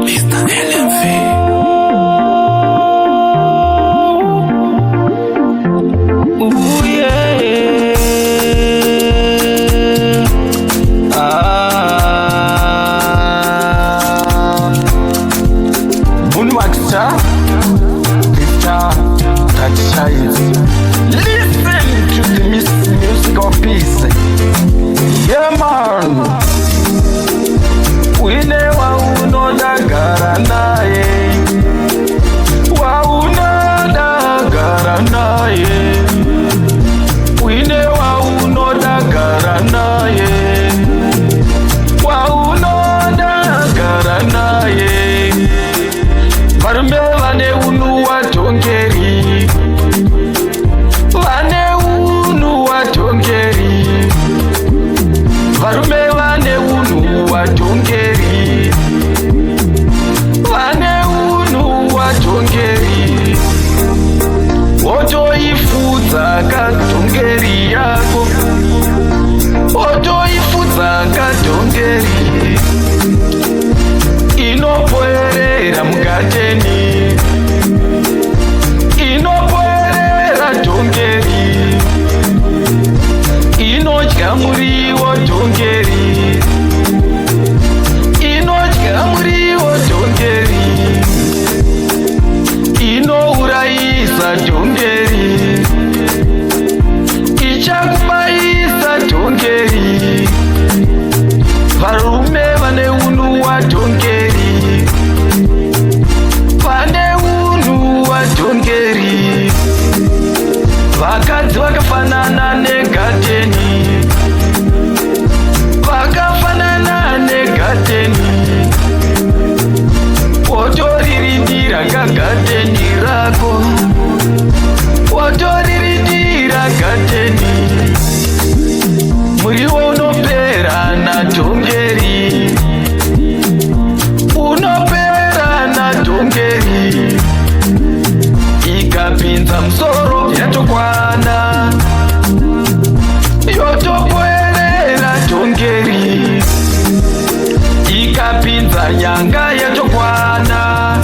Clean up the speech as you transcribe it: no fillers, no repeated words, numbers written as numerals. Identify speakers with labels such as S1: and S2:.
S1: Mr. LMV. Ooh, yeah. Moonwaxer, Victor, that shines. Listen to the music of peace. Yeah, man. Wine waunodagara naye, waunodagara naye, wine waunodagara naye, waunodagara naye. Varume vane unhu watongeri, vane unhu watongeri, varume vane unhu watongeri, vane unhu watongeri. Wotoifudza katongeri yako, wotoifudza katongeri inopoerera mugateni, inopoerera tongeri, inodya muriwo tongeri, inodya muriwo tongeri, inourayisa tongeri, ichakubayisa tongeri. Varume vane unhu watongeri, vane unhu watongeri. Vakadzi vakafanana negateni, vakafanana negateni. Wotoririndira kagateni rako, wotoririndira gateni. Muriwo unopera natongeri, unopera natongeri. Ikapinza musoro yatokwana, yotopoerera tongeri. Ikapinza nyanga yatokwana,